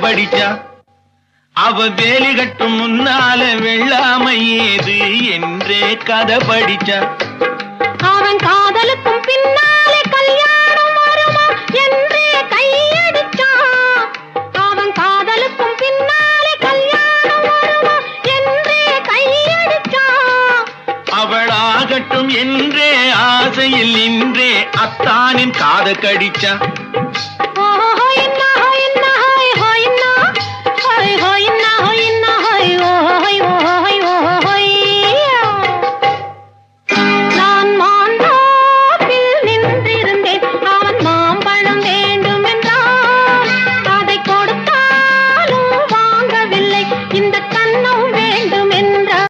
படிச்சா அவ வேலி கட்டும் முன்னால வெள்ளாமை ஏது என்றே கதை படிச்சா அவன் காதலுக்கும் பின்னாலே கல்யாணம் வருமா என்றே கையடிச்சான் அவன் காதலுக்கும் பின்னாலே கல்யாணம் வருமா என்றே கையடிச்சான் அவளாகட்டும் என்றே ஆசையில் நின்றே அத்தானின் காத கடிச்சா